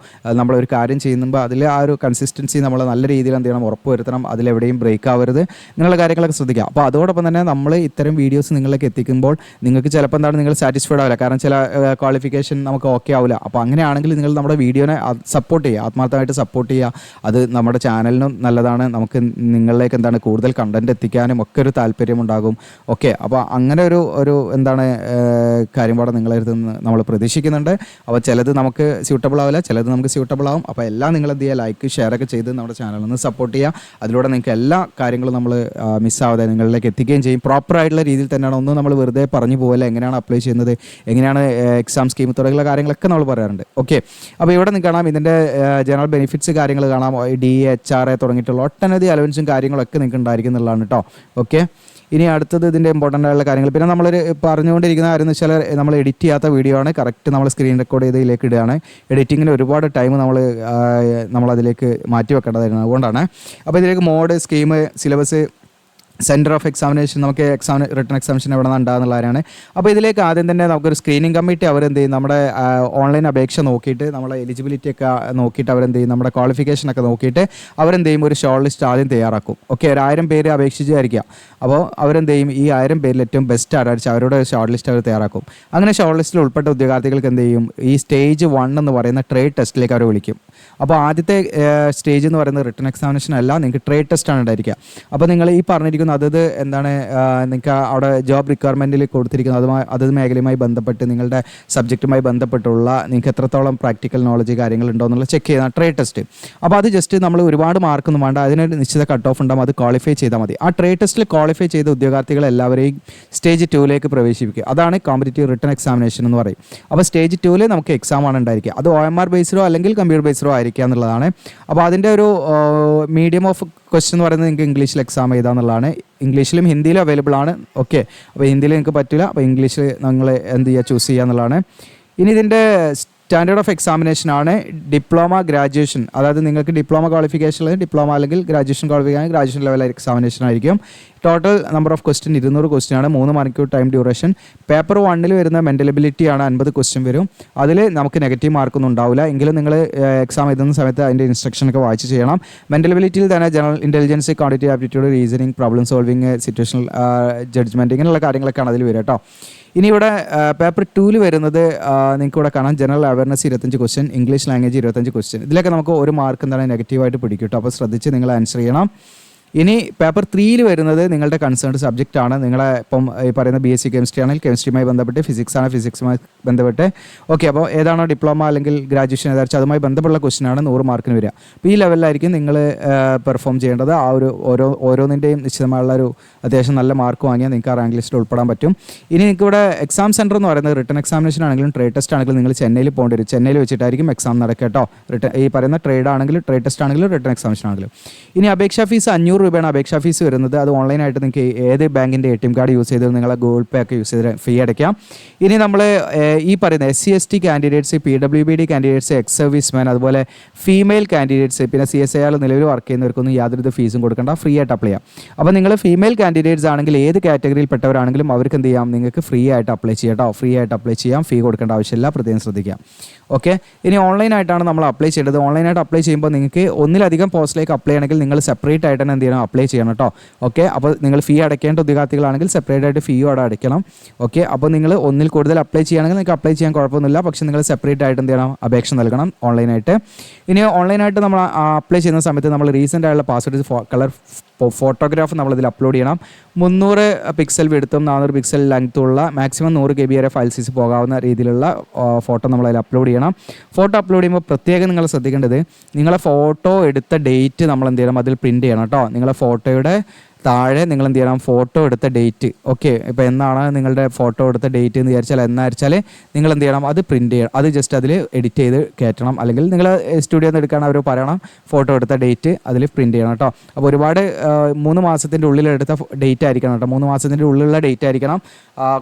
നമ്മളൊരു കാര്യം ചെയ്യുമ്പോൾ അതിൽ ആ ഒരു കൺസിസ്റ്റൻസി നമ്മൾ നല്ല രീതിയിൽ എന്ത് ചെയ്യണം, ഉറപ്പ് വരുത്തണം. അതിലെവിടെയും ബ്രേക്ക് ആവരുത്, നിങ്ങളുടെ കാര്യങ്ങളൊക്കെ ശ്രദ്ധിക്കുക. അപ്പോൾ അതോടൊപ്പം തന്നെ നമ്മൾ ഇത്തരം വീഡിയോസ് നിങ്ങളിലേക്ക് എത്തിക്കുമ്പോൾ നിങ്ങൾക്ക് ചിലപ്പോൾ എന്താണ് നിങ്ങൾ സാറ്റിസ്ഫൈഡ് ആവില്ല. കാരണം ചില ക്വാളിഫിക്കേഷൻ നമുക്ക് ഓക്കെ ആവില്ല. അപ്പോൾ അങ്ങനെയാണെങ്കിൽ നിങ്ങൾ നമ്മുടെ വീഡിയോനെ സപ്പോർട്ട് ചെയ്യുക, ആത്മാർത്ഥമായിട്ട് സപ്പോർട്ട് ചെയ്യുക. അത് നമ്മുടെ ചാനലിനും നല്ലതാണ്. നമുക്ക് നിങ്ങളിലേക്ക് എന്താണ് കൂടുതൽ കണ്ടൻറ്റ് എത്തിക്കാനും ഒക്കെ ഒരു താല്പര്യമുണ്ടാകും. ഓക്കെ, അപ്പോൾ അങ്ങനെ ഒരു എന്താണ് കാര്യപാടെ നിങ്ങളടുത്ത് നിന്ന് നമ്മൾ പ്രതീക്ഷിക്കുന്നുണ്ട്. അപ്പോൾ ചിലത് നമുക്ക് സ്യൂട്ടബിൾ ആവില്ല, ചിലത് നമുക്ക് സ്യൂട്ടബിൾ ആവും. അപ്പോൾ എല്ലാം നിങ്ങൾ എന്ത് ചെയ്യുക, ലൈക്ക് ഷെയറൊക്കെ ചെയ്ത് നമ്മുടെ ചാനലിൽ നിന്ന് സപ്പോർട്ട് ചെയ്യുക. അതിലൂടെ നിങ്ങൾക്ക് എല്ലാ കാര്യങ്ങളും നമ്മൾ മിസ്സാവാതെ നിങ്ങളിലേക്ക് എത്തിക്കുകയും ചെയ്യും. പ്രോപ്പറായിട്ടുള്ള രീതിയിൽ തന്നെയാണ്. ഒന്നും നമ്മൾ വെറുതെ പറഞ്ഞു പോകല്ല. എങ്ങനെയാണ് അപ്ലൈ ചെയ്യുന്നത്, എങ്ങനെയാണ് എക്സാം സ്കീം തുടങ്ങിയുള്ള കാര്യങ്ങളൊക്കെ നമ്മൾ പറയാറുണ്ട്. ഓക്കെ, അപ്പോൾ ഇവിടെ നിങ്ങൾക്ക് കാണാം ഇതിൻ്റെ ജനറൽ ബെനിഫിറ്റ്സ് കാര്യങ്ങൾ കാണാം. DHRA തുടങ്ങിയിട്ടുള്ള ഒട്ടനവധി അലവൻസും കാര്യങ്ങളൊക്കെ നിങ്ങൾക്ക് ഉണ്ടായിരിക്കും എന്നുള്ളതാണ് കേട്ടോ. ഓക്കെ, ഇനി അടുത്തത് ഇതിൻ്റെ ഇമ്പോർട്ടൻ്റ് ആയിട്ടുള്ള കാര്യങ്ങൾ. പിന്നെ നമ്മളൊരു പറഞ്ഞുകൊണ്ടിരിക്കുന്ന കാര്യം എന്ന് വെച്ചാൽ നമ്മൾ എഡിറ്റ് ചെയ്യാത്ത വീഡിയോ ആണ്. കറക്റ്റ് നമ്മൾ സ്ക്രീൻ റെക്കോർഡ് ചെയ്ത് ഇതിലേക്ക് ഇടുകയാണ്. എഡിറ്റിങ്ങിന് ഒരുപാട് ടൈം നമ്മളതിലേക്ക് മാറ്റി വെക്കേണ്ടതായിരുന്നു. അതുകൊണ്ടാണ്. അപ്പോൾ ഇതിലേക്ക് mode, scheme, syllabus, centre of examination, നമുക്ക് റിട്ടൺ എക്സാമിനേഷൻ എവിടെ നിന്നാണ് ഉണ്ടാകുന്നുള്ളതാണ്. അപ്പോൾ ഇതിലേക്ക് ആദ്യം തന്നെ നമുക്കൊരു സ്ക്രീനിങ് കമ്മിറ്റി അവരെന്ത് ചെയ്യും, നമ്മുടെ ഓൺലൈൻ അപേക്ഷ നോക്കിയിട്ട് നമ്മളെ എലിജിബിലിറ്റി ഒക്കെ നോക്കിയിട്ട് അവരെന്ത് ചെയ്യും, നമ്മുടെ ക്വാളിഫിക്കേഷനൊക്കെ നോക്കിയിട്ട് അവരെന്ത് ചെയ്യും, ഒരു ഷോർട്ട് ലിസ്റ്റ് ആദ്യം തയ്യാറാക്കും. ഓക്കെ, ഒരു 1000 പേര് അപേക്ഷിച്ചായിരിക്കാം. അപ്പോൾ അവരെന്ത് ചെയ്യും, ഈ 1000 പേരിൽ ഏറ്റവും ബെസ്റ്റ് ആരാധിച്ച് അവരുടെ ഷോർട്ട് ലിസ്റ്റ് അവർ തയ്യാറാക്കും. അങ്ങനെ ഷോർട്ട് ലിസ്റ്റിൽ ഉൾപ്പെട്ട ഉദ്യോഗാർത്ഥികൾക്ക് എന്ത് ചെയ്യും, ഈ സ്റ്റേജ് 1 എന്ന് പറയുന്ന ട്രേഡ് ടെസ്റ്റിലേക്ക് അവർ വിളിക്കും. അപ്പോൾ ആദ്യത്തെ സ്റ്റേജ് എന്ന് പറയുന്നത് റിട്ടൺ എക്സാമിനേഷൻ അല്ല, നിങ്ങൾക്ക് ട്രേഡ് ടെസ്റ്റാണ് ഉണ്ടായിരിക്കുക. അപ്പോൾ നിങ്ങൾ ഈ പറഞ്ഞിരിക്കുന്ന അതത് എന്താണ് നിങ്ങൾക്ക് അവിടെ ജോബ് റിക്വയർമെൻറ്റിൽ കൊടുത്തിരിക്കുന്നത് അതത് മേഖലയുമായി ബന്ധപ്പെട്ട് നിങ്ങളുടെ സബ്ജക്റ്റുമായി ബന്ധപ്പെട്ടുള്ള നിങ്ങൾക്ക് എത്രത്തോളം പ്രാക്ടിക്കൽ നോളജ് കാര്യങ്ങളുണ്ടോ എന്നുള്ളത് ചെക്ക് ചെയ്യുന്ന ട്രേഡ് ടെസ്റ്റ്. അപ്പോൾ അത് ജസ്റ്റ് നമ്മൾ ഒരുപാട് മാർക്കൊന്നും വേണ്ട, അതിനൊരു നിശ്ചിത കട്ട് ഓഫ് ഉണ്ടാകും. അത് ക്വാളിഫൈ ചെയ്താൽ മതി. ആ ട്രേഡ് ടെസ്റ്റിൽ ക്വാളിഫൈ ചെയ്ത ഉദ്യോഗാർത്ഥികളെ എല്ലാവരെയും സ്റ്റേജ് 2ലേക്ക് പ്രവേശിപ്പിക്കുക. അതാണ് കോമ്പറ്റീറ്റീവ് റിട്ടൺ എക്സാമിനേഷൻ എന്ന് പറയും. അപ്പോൾ സ്റ്റേജ് 2ൽ നമുക്ക് എക്സാമാണ് ഉണ്ടായിരിക്കുക. അത് OMR ബേസ്ഡോ അല്ലെങ്കിൽ കമ്പ്യൂട്ടർ ബേസ്ഡോ ആയിരിക്കുക എന്നുള്ളതാണ്. അപ്പോൾ അതിൻ്റെ ഒരു മീഡിയം ഓഫ് ക്വസ്റ്റ്യൻ എന്ന് പറയുന്നത് നിങ്ങൾക്ക് ഇംഗ്ലീഷിൽ എക്സാം എഴുതാന്നുള്ളതാണ്. ഇംഗ്ലീഷിലും ഹിന്ദിയിലും അവൈലബിൾ ആണ്. ഓക്കെ, അപ്പോൾ ഹിന്ദിയിൽ നിങ്ങൾക്ക് പറ്റില്ല, അപ്പോൾ ഇംഗ്ലീഷിൽ നിങ്ങൾ എന്ത് ചെയ്യുക, ചൂസ് ചെയ്യുക എന്നുള്ളതാണ്. ഇനി ഇതിൻ്റെ സ്റ്റാൻഡേർഡ് ഓഫ് എക്സാമിനേഷൻ ആണ് ഡിപ്ലോമ, ഗ്രാജുവേഷൻ. അതായത് നിങ്ങൾക്ക് ഡിപ്ലോമ ക്വാളിഫിക്കേഷനിൽ ഡിപ്ലോമ അല്ലെങ്കിൽ graduation qualification graduation level examination ആയിരിക്കും. Total number of question 200 question ആണ്. 3 മണിക്കൂർ ടൈം ഡ്യൂറേഷൻ. പേപ്പർ 1 വരുന്ന മെൻ്റൽ എബിലിറ്റി ആണ് 50 ക്വസ്റ്റ്യൻ വരും. അതിൽ നമുക്ക് നെഗറ്റീവ് മാർക്കൊന്നും ഉണ്ടാവില്ല. എങ്കിലും നിങ്ങൾ എക്സാം എഴുതുന്ന സമയത്ത് അതിൻ്റെ ഇൻസ്ട്രക്ഷനൊക്കെ വായിച്ച് ചെയ്യണം. മെൻ്റൽ എബിലിറ്റിയിൽ തന്നെ general intelligence, quantitative aptitude, reasoning, problem solving, situational judgement, ഇങ്ങനെയുള്ള കാര്യങ്ങളൊക്കെയാണ് അതിൽ വരിക കേട്ടോ. ഇനി ഇവിടെ പേപ്പർ 2 വരുന്നത് നിങ്ങൾക്ക് ഇവിടെ കാണാം. General awareness 25 question, English language 25 question. ഇതിലൊക്കെ നമുക്ക് 1 മാർക്ക് എന്താണ് നെഗറ്റീവായിട്ട് പിടിക്കും കേട്ടോ. അപ്പോൾ ശ്രദ്ധിച്ച് നിങ്ങൾ ആൻസർ ചെയ്യണം. ഇനി പേപ്പർ 3 വരുന്നത് നിങ്ങളുടെ കൺസേൺഡ് സബ്ജക്റ്റ് ആണ്. നിങ്ങളെ ഇപ്പം ഈ പറയുന്ന BSc കെമിസ്ട്രി ആണെങ്കിൽ കെമിസ്ട്രിയുമായി ബന്ധപ്പെട്ട്, ഫിസിക്സ് ആണ് ഫിസിക്സുമായി ബന്ധപ്പെട്ട്. ഓക്കെ, അപ്പോൾ ഏതാണോ ഡിപ്ലോമ അല്ലെങ്കിൽ ഗ്രാജുവേഷൻ ഏതാണെന്ന് അതുമായി ബന്ധപ്പെട്ടുള്ള ക്വസ്റ്റ്യനാണ് 100 മാർക്കിന് വരിക. അപ്പോൾ ഈ ലെവലിലായിരിക്കും നിങ്ങൾ പെർഫോം ചെയ്യേണ്ടത്. ആ ഓരോന്നിൻ്റെയും നിശ്ചിതമായുള്ള ഒരു അത്യാവശ്യം നല്ല മാർക്ക് വാങ്ങിയാൽ നിങ്ങൾക്ക് ആ റാങ്ക് ലിസ്റ്റിൽ ഉൾപ്പെടാൻ പറ്റും. ഇനി നിങ്ങൾക്ക് ഇവിടെ എക്സാം സെൻറ്റർ എന്ന് പറയുന്നത് റിട്ടൺ എക്സാമിനേഷൻ ആണെങ്കിലും ട്രേഡ് ടെസ്റ്റ് ആണെങ്കിലും നിങ്ങൾ ചെന്നൈയിൽ പോകേണ്ടി വരും. ചെന്നൈയിൽ വെച്ചിട്ടായിരിക്കും എക്സാം നടക്കുക കേട്ടോ. ഈ പറയുന്ന ട്രേഡ് ആണെങ്കിലും ട്രേഡ് ടെസ്റ്റ് ആണെങ്കിലും റിട്ടൺ എക്സാമിനേഷൻ ആണെങ്കിലും. ഇനി അപേക്ഷാ ഫീസ് 500 രൂപയാണ് അപേക്ഷാ ഫീസ് വരുന്നത്. അത് ഓൺലൈനായിട്ട് നിങ്ങൾക്ക് ഏത് ബാങ്കിൻ്റെ ATM കാർഡ് യൂസ് ചെയ്ത് നിങ്ങളെ ഗൂഗിൾ പേ ഒക്കെ യൂസ് ചെയ്ത് ഫീ അടയ്ക്കാം. ഇനി നമ്മൾ ഈ പറയുന്ന SC/ST candidates, PWBD candidates, ex service man, അതുപോലെ ഫീമെയിൽ കാൻഡിഡേറ്റ്സ്, പിന്നെ CSIR നിലവിൽ വർക്ക് ചെയ്യുന്നവർക്കൊന്നും യാതൊരു ഫീസും കൊടുക്കേണ്ട, ഫ്രീ ആയിട്ട് അപ്ലൈ ചെയ്യാം. അപ്പോൾ നിങ്ങൾ ഫീമെയിൽ കാൻഡിഡേറ്റ്സ് ആണെങ്കിൽ ഏത് കാറ്റഗറിയിൽപ്പെട്ടവരാണെങ്കിലും അവർക്ക് എന്ത് ചെയ്യാം, നിങ്ങൾക്ക് ഫ്രീ ആയിട്ട് അപ്ലൈ ചെയ്യാം കേട്ടോ. ഫ്രീ ആയിട്ട് അപ്ലൈ ചെയ്യാം, ഫീ കൊടുക്കേണ്ട ആവശ്യമില്ല, പ്രത്യേകം ശ്രദ്ധിക്കാം. ഓക്കെ, ഇനി ഓൺലൈനായിട്ടാണ് നമ്മൾ അപ്ലൈ ചെയ്യേണ്ടത്. ഓൺലൈനായിട്ട് അപ്ലൈ ചെയ്യുമ്പോൾ നിങ്ങൾക്ക് ഒന്നിലധികം പോസ്റ്റിലേക്ക് അപ്ലൈ ചെയ്യണമെങ്കിൽ നിങ്ങൾ സെപ്പറേറ്റ് ആയിട്ട് തന്നെ എന്ത് ചെയ്യണം, അപ്ലൈ ചെയ്യണം കേട്ടോ. ഓക്കെ, അപ്പോൾ നിങ്ങൾ ഫീ അടയ്ക്കേണ്ട ഉദ്യോഗാർത്ഥികളാണെങ്കിൽ സെപ്പറേറ്റ് ആയിട്ട് ഫീയും അവിടെ അടയ്ക്കണം. ഓക്കെ, അപ്പോൾ നിങ്ങൾ ഒന്നിൽ കൂടുതൽ അപ്ലൈ ചെയ്യുകയാണെങ്കിൽ നിങ്ങൾക്ക് അപ്ലൈ ചെയ്യാൻ കുഴപ്പമൊന്നുമില്ല. പക്ഷേ നിങ്ങൾ സെപ്പറേറ്റ് ആയിട്ട് എന്ത് ചെയ്യണം, അപേക്ഷ നൽകണം ഓൺലൈനായിട്ട്. ഇനി ഓൺലൈനായിട്ട് നമ്മൾ അപ്ലൈ ചെയ്യുന്ന സമയത്ത് നമ്മൾ റീസെൻ്റ് ആയുള്ള പാസ്വേഡ് കളർ ഫോട്ടോഗ്രാഫ് നമ്മളിതിൽ അപ്ലോഡ് ചെയ്യണം. 300 പിക്സൽ വിഡ്ത്തും 400 പിക്സൽ ലെങ്ത്തുള്ള മാക്സിമം 100 KB വരെ ഫയൽ സൈസ് പോകാവുന്ന രീതിയിലുള്ള ഫോട്ടോ നമ്മളതിൽ അപ്ലോഡ് ചെയ്യണം. ഫോട്ടോ അപ്ലോഡ് ചെയ്യുമ്പോൾ പ്രത്യേകം നിങ്ങൾ ശ്രദ്ധിക്കേണ്ടത്, നിങ്ങളെ ഫോട്ടോ എടുത്ത ഡേറ്റ് നമ്മൾ എന്ത് ചെയ്യണം, അതിൽ പ്രിൻറ്റ് ചെയ്യണം കേട്ടോ. നിങ്ങളെ ഫോട്ടോയുടെ താഴെ നിങ്ങൾ എന്ത് ചെയ്യണം, ഫോട്ടോ എടുത്ത ഡേറ്റ്. ഓക്കെ, ഇപ്പോൾ എന്നാണ് നിങ്ങളുടെ ഫോട്ടോ എടുത്ത ഡേറ്റ് എന്ന് വിചാരിച്ചാൽ എന്നായിരിച്ചാൽ നിങ്ങൾ എന്ത് ചെയ്യണം, അത് പ്രിൻറ്റ് ചെയ്യണം. അത് ജസ്റ്റ് അതിൽ എഡിറ്റ് ചെയ്ത് കയറ്റണം. അല്ലെങ്കിൽ നിങ്ങൾ സ്റ്റുഡിയോയിൽ നിന്ന് എടുക്കാൻ അവർ പറയണം, ഫോട്ടോ എടുത്ത ഡേറ്റ് അതിൽ പ്രിൻറ്റ് ചെയ്യണം കേട്ടോ. അപ്പോൾ ഒരുപാട് 3 മാസത്തിൻ്റെ ഉള്ളിലെടുത്ത ഡേറ്റ് ആയിരിക്കണം കേട്ടോ. 3 മാസത്തിൻ്റെ ഉള്ളിലുള്ള ഡേറ്റ് ആയിരിക്കണം.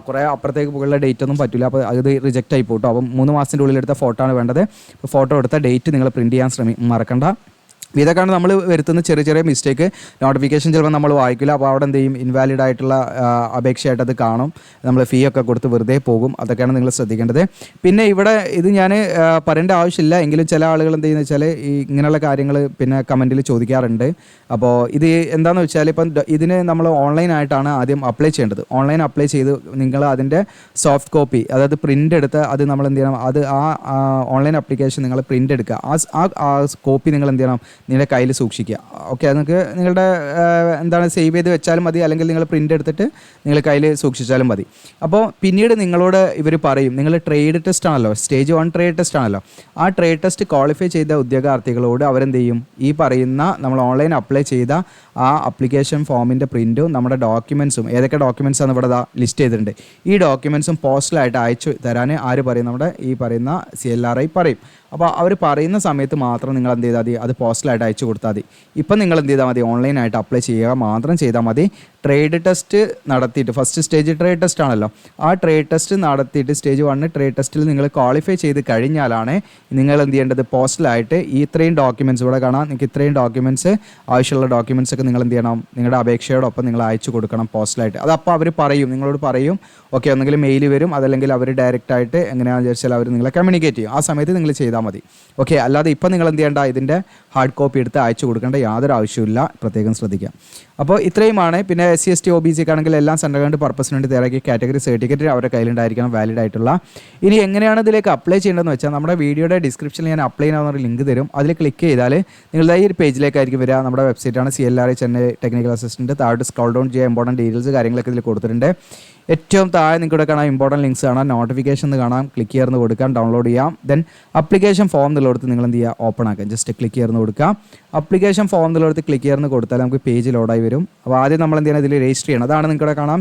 കുറേ അപ്പുറത്തേക്ക് മുകളിലുള്ള ഡേറ്റ് ഒന്നും പറ്റില്ല, അപ്പോൾ അത് റിജക്റ്റ് ആയി പോകും കേട്ടോ. അപ്പം 3 മാസത്തിൻ്റെ ഉള്ളിലെടുത്ത ഫോട്ടോ ആണ് വേണ്ടത്. അപ്പോൾ ഫോട്ടോ എടുത്ത ഡേറ്റ് നിങ്ങൾ പ്രിൻറ്റ് ചെയ്യാൻ മറക്കണ്ട. ഇതൊക്കെയാണ് നമ്മൾ വരുത്തുന്ന ചെറിയ ചെറിയ മിസ്റ്റേക്ക്. നോട്ടിഫിക്കേഷൻ ചിലപ്പോൾ നമ്മൾ വായിക്കില്ല, അപ്പോൾ അവിടെ എന്ത് ചെയ്യും, ഇൻവാലിഡ് ആയിട്ടുള്ള അപേക്ഷയായിട്ട് അത് കാണും. നമ്മൾ ഫീ ഒക്കെ കൊടുത്ത് വെറുതെ പോകും. അതൊക്കെയാണ് നിങ്ങൾ ശ്രദ്ധിക്കേണ്ടത്. പിന്നെ ഇവിടെ ഇത് ഞാൻ പറയേണ്ട ആവശ്യമില്ല, എങ്കിലും ചില ആളുകൾ എന്ത് ചെയ്യുന്നത് വെച്ചാൽ ഈ ഇങ്ങനെയുള്ള കാര്യങ്ങൾ പിന്നെ കമൻറ്റിൽ ചോദിക്കാറുണ്ട്. അപ്പോൾ ഇത് എന്താണെന്ന് വെച്ചാൽ ഇപ്പം ഇതിന് നമ്മൾ ഓൺലൈനായിട്ടാണ് ആദ്യം അപ്ലൈ ചെയ്യേണ്ടത്. ഓൺലൈൻ അപ്ലൈ ചെയ്ത് നിങ്ങൾ അതിൻ്റെ സോഫ്റ്റ് കോപ്പി, അതായത് പ്രിൻ്റ് എടുത്ത് അത് നമ്മൾ എന്ത് ചെയ്യണം, അത് ആ ഓൺലൈൻ ആപ്ലിക്കേഷൻ നിങ്ങൾ പ്രിൻ്റ് എടുക്കുക. ആ കോപ്പി നിങ്ങൾ എന്ത് ചെയ്യണം, നിങ്ങളുടെ കയ്യിൽ സൂക്ഷിക്കുക. ഓക്കെ, അത് നിങ്ങൾക്ക് നിങ്ങളുടെ സേവ് ചെയ്ത് വെച്ചാലും മതി, അല്ലെങ്കിൽ നിങ്ങൾ പ്രിൻ്റ് എടുത്തിട്ട് നിങ്ങൾ കയ്യിൽ സൂക്ഷിച്ചാലും മതി. അപ്പോൾ പിന്നീട് നിങ്ങളോട് ഇവർ പറയും, നിങ്ങൾ ട്രേഡ് ടെസ്റ്റ് ആണല്ലോ, സ്റ്റേജ് 1 ട്രേഡ് ടെസ്റ്റ് ആണല്ലോ, ആ ട്രേഡ് ടെസ്റ്റ് ക്വാളിഫൈ ചെയ്ത ഉദ്യോഗാർത്ഥികളോട് അവരെന്ത് ചെയ്യും, ഈ പറയുന്ന നമ്മൾ ഓൺലൈൻ അപ്ലൈ ചെയ്ത ആ അപ്ലിക്കേഷൻ ഫോമിൻ്റെ പ്രിൻറ്റും നമ്മുടെ ഡോക്യുമെൻറ്റ്സും, ഏതൊക്കെ ഡോക്യുമെൻറ്റ്സാണ് ഇവിടെ ലിസ്റ്റ് ചെയ്തിട്ടുണ്ട്, ഈ ഡോക്യുമെൻറ്റ്സും പോസ്റ്റലായിട്ട് അയച്ചു തരാൻ ആര് പറയും, നമ്മുടെ ഈ പറയുന്ന CLRI പറയും. അപ്പോൾ അവർ പറയുന്ന സമയത്ത് മാത്രം നിങ്ങൾ എന്ത് ചെയ്താൽ മതി, അത് പോസ്റ്റലായിട്ട് അയച്ചു കൊടുത്താൽ മതി. ഇപ്പം നിങ്ങൾ എന്ത് ചെയ്താൽ മതി, ഓൺലൈനായിട്ട് അപ്ലൈ ചെയ്യുക മാത്രം ചെയ്താൽ മതി. ട്രേഡ് ടെസ്റ്റ് നടത്തിയിട്ട്, ഫസ്റ്റ് സ്റ്റേജ് ട്രേഡ് ടെസ്റ്റ് ആണല്ലോ, ആ ട്രേഡ് ടെസ്റ്റ് നടത്തിയിട്ട് സ്റ്റേജ് 1 ട്രേഡ് ടെസ്റ്റിൽ നിങ്ങൾ ക്വാളിഫൈ ചെയ്ത് കഴിഞ്ഞാലാണ് നിങ്ങൾ എന്ത് ചെയ്യേണ്ടത്, പോസ്റ്റലായിട്ട് ഈ ഇത്രയും ഡോക്യുമെൻറ്റ്സ് ഇവിടെ കാണാം, നിങ്ങൾക്ക് ഇത്രയും ഡോക്യുമെൻറ്റ്സ് ആവശ്യമുള്ള ഡോക്യുമെൻറ്റ്സ് ഒക്കെ നിങ്ങൾ എന്ത് ചെയ്യണം, നിങ്ങളുടെ അപേക്ഷയോടൊപ്പം നിങ്ങൾ അയച്ചു കൊടുക്കണം പോസ്റ്റലായിട്ട്. അതപ്പോൾ അവർ പറയും, നിങ്ങളോട് പറയും. ഓക്കെ, ഒന്നെങ്കിൽ മെയിൽ വരും, അതല്ലെങ്കിൽ അവർ ഡയറക്റ്റായിട്ട് എങ്ങനെയാണെന്ന് വിചാരിച്ചാൽ അവർ നിങ്ങളെ കമ്മ്യൂണിക്കേറ്റ് ചെയ്യും. ആ സമയത്ത് നിങ്ങൾ ചെയ്താൽ മതി. ഓക്കെ, അല്ലാതെ ഇപ്പം നിങ്ങൾ എന്ത് ചെയ്യേണ്ട, ഇതിൻ്റെ ഹാർഡ് കോപ്പി എടുത്ത് അയച്ചു കൊടുക്കേണ്ട യാതൊരു ആവശ്യമില്ല, പ്രത്യേകം ശ്രദ്ധിക്കുക. അപ്പോൾ ഇത്രയുമാണ്. പിന്നെ SC ST OBC ആണെങ്കിൽ എല്ലാം സെൻട്രൽ ഗവൺമെൻറ് പർപ്പസിന് വേണ്ടി തയ്യാറാക്കിയ കാറ്റഗറി സർട്ടിഫിക്കറ്റ് അവരുടെ കയ്യിലുണ്ടായിരിക്കണം, വാലിഡ് ആയിട്ടുള്ള. ഇനി എങ്ങനെയാണ് ഇതിലേക്ക് അപ്ലൈ ചെയ്യേണ്ടതെന്ന് വെച്ചാൽ, നമ്മുടെ വീഡിയോയുടെ ഡിസ്ക്രിപ്ഷനിൽ ഞാൻ അപ്ലൈ ചെയ്യാവുന്ന ലിങ്ക് തരും. അതിൽ ക്ലിക്ക് ചെയ്താൽ നിങ്ങളുടെ ഈ ഒരു പേജിലേക്കായിരിക്കും വരിക. നമ്മുടെ വെബ്സൈറ്റാണ് CLRI ചെന്നൈ ടെക്നിക്കൽ അസിസ്റ്റൻറ്റ്. താഴോട്ട് സ്ക്രോൾ ഡൗൺ ചെയ്യുക, ഇമ്പോർട്ടൻറ്റ് ഡീറ്റെയിൽസ് കാര്യങ്ങളൊക്കെ ഇതിൽ കൊടുത്തിട്ടുണ്ട്. ഏറ്റവും താഴെ നിങ്ങൾക്ക് ഇവിടെ കാണാം, ഇമ്പോർട്ടൻറ്റ് ലിങ്ക്സ് കാണാം, നോട്ടിഫിക്കേഷൻ കാണാം, ക്ലിക്ക് ചെയ്യുന്ന കൊടുക്കാം, ഡൗൺലോഡ് ചെയ്യാം. ദെൻ അപ്ലിക്കേഷൻ ഫോം എന്നുള്ളടത്ത് നിങ്ങൾ എന്ത് ചെയ്യുക, ഓപ്പൺ ആക്കാം, ജസ്റ്റ് ക്ലിക്ക് ചെയ്യുന്ന കൊടുക്കാം. അപ്ലിക്കേഷൻ ഫോം എന്നുള്ളടത്ത് ക്ലിക്ക് ചെയ്യുന്ന കൊടുത്താൽ നമുക്ക് പേജ് ലോഡായി വരും. അപ്പോൾ ആദ്യം നമ്മൾ എന്ത് ചെയ്യണം, ഇതിൽ രജിസ്റ്റർ ചെയ്യണം. അതാണ് നിങ്ങൾക്ക് ഇവിടെ കാണാം,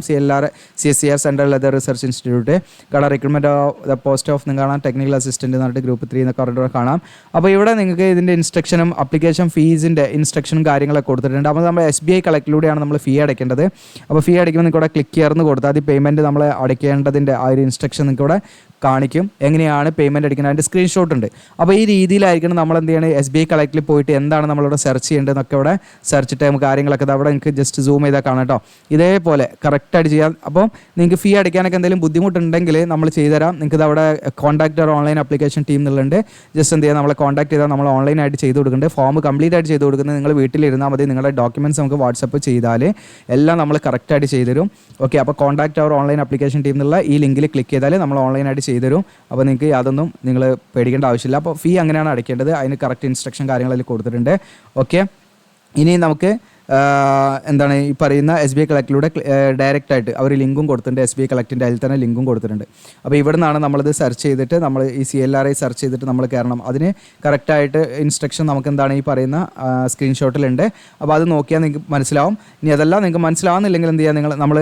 CSIR central leather research institute കാണാം, റിക്രൂട്ട്മെൻറ്റ് ദ പോസ്റ്റ് ഓഫ് നിങ്ങൾ കാണാം, ടെക്നിക്കൽ അസിസ്റ്റൻറ്റ് എന്ന് പറഞ്ഞിട്ട് ഗ്രൂപ്പ് 3 എന്നൊക്കെ പറഞ്ഞിട്ട് കാണാം. അപ്പോൾ ഇവിടെ നിങ്ങൾക്ക് ഇതിൻ്റെ ഇൻസ്ട്രക്ഷനും അപ്ലിക്കേഷൻ ഫീസിൻ്റെ ഇൻസ്ട്രക്ഷനും കാര്യങ്ങളൊക്കെ കൊടുത്തിട്ടുണ്ട്. അപ്പോൾ നമ്മൾ SBI കളക്റ്റിലൂടെയാണ് നമ്മൾ ഫീ അടയ്ക്കേണ്ടത്. അപ്പോൾ ഫീ അടയ്ക്കുമ്പോൾ നിങ്ങൾക്ക് ഇവിടെ ക്ലിക്ക് ചെയ്യുന്ന കൊടുത്താൽ അത് പേയ്മെൻറ്റ് നമ്മൾ അടയ്ക്കേണ്ടതിൻ്റെ ആ ഒരു ഇൻസ്ട്രക്ഷൻ നിങ്ങൾക്ക് ഇവിടെ കാണിക്കും, എങ്ങനെയാണ് പേയ്മെൻറ്റ് അടിക്കുന്നത്, അതിൻ്റെ സ്ക്രീൻഷോട്ട് ഉണ്ട്. അപ്പോൾ ഈ രീതിയിലായിരിക്കണം നമ്മൾ എന്ത് ചെയ്യണം, SBI കളക്റ്റിൽ പോയിട്ട് എന്താണ് നമ്മളിവിടെ സെർച്ച് ചെയ്യേണ്ടതെന്നൊക്കെ ഇവിടെ സെർച്ച് ടൈം കാര്യങ്ങളൊക്കെ അവിടെ നിങ്ങൾക്ക് ജസ്റ്റ് സൂം ചെയ്താൽ കാണാം കേട്ടോ. ഇതേപോലെ കറക്റ്റായിട്ട് ചെയ്യാം. അപ്പോൾ നിങ്ങൾക്ക് ഫീ അടയ്ക്കാനൊക്കെ എന്തെങ്കിലും ബുദ്ധിമുട്ടുണ്ടെങ്കിൽ നമ്മൾ ചെയ്തുതരാം. നിങ്ങൾക്ക് അവിടെ കോൺടാക്ട് അവർ ഓൺലൈൻ ആപ്ലിക്കേഷൻ ടീം എന്നുള്ളുണ്ട്. ജസ്റ്റ് എന്ത് ചെയ്യാം, നമ്മളെ കോൺടാക്ട് ചെയ്താൽ നമ്മൾ ഓൺലൈനായിട്ട് ചെയ്ത് കൊടുക്കുന്നുണ്ട്. ഫോം കംപ്ലീറ്റ് ആയിട്ട് ചെയ്ത് കൊടുക്കുന്നത് നിങ്ങൾ വീട്ടിലിരുന്നാൽ മതി. നിങ്ങളുടെ ഡോക്യുമെൻറ്റ്സ് നമുക്ക് വാട്സപ്പ് ചെയ്താൽ എല്ലാം നമ്മൾ കറക്റ്റായിട്ട് ചെയ്തു തരും. ഓക്കെ, അപ്പോൾ കോൺടാക്ട് അവർ ഓൺലൈൻ ആപ്ലിക്കേഷൻ ടീം എന്നുള്ള ഈ ലിങ്കിൽ ക്ലിക്ക് ചെയ്താൽ നമ്മൾ ഓൺലൈനായിട്ട് ചെയ്തു തരും. അപ്പോൾ നിങ്ങൾക്ക് യാതൊന്നും നിങ്ങൾ പേടിക്കേണ്ട ആവശ്യമില്ല. അപ്പോൾ ഫീ അങ്ങനെയാണ് അടയ്ക്കേണ്ടത്, അതിന് കറക്റ്റ് ഇൻസ്ട്രക്ഷൻ കാര്യങ്ങളെല്ലാം കൊടുത്തിട്ടുണ്ട്. ഓക്കെ, ഇനി നമുക്ക് എന്താണ് ഈ പറയുന്ന SBI കളക്റ്റിലൂടെ ഡയറക്റ്റായിട്ട് അവർ ലിങ്കും കൊടുത്തിട്ടുണ്ട്. SBI കളക്റ്റിൻ്റെ അതിൽ തന്നെ ലിങ്കും കൊടുത്തിട്ടുണ്ട്. അപ്പോൾ ഇവിടെ നിന്നാണ് നമ്മളിത് സെർച്ച് ചെയ്തിട്ട് നമ്മൾ ഈ CLRI സെർച്ച് ചെയ്തിട്ട് നമ്മൾ കയറണം. അതിന് കറക്റ്റായിട്ട് ഇൻസ്ട്രക്ഷൻ നമുക്ക് എന്താണ് ഈ പറയുന്ന സ്ക്രീൻഷോട്ടിലുണ്ട്. അപ്പോൾ അത് നോക്കിയാൽ നിങ്ങൾക്ക് മനസ്സിലാവും. ഇനി അതെല്ലാം നിങ്ങൾക്ക് മനസ്സിലാവുന്നില്ലെങ്കിൽ എന്ത് ചെയ്യുക, നമ്മൾ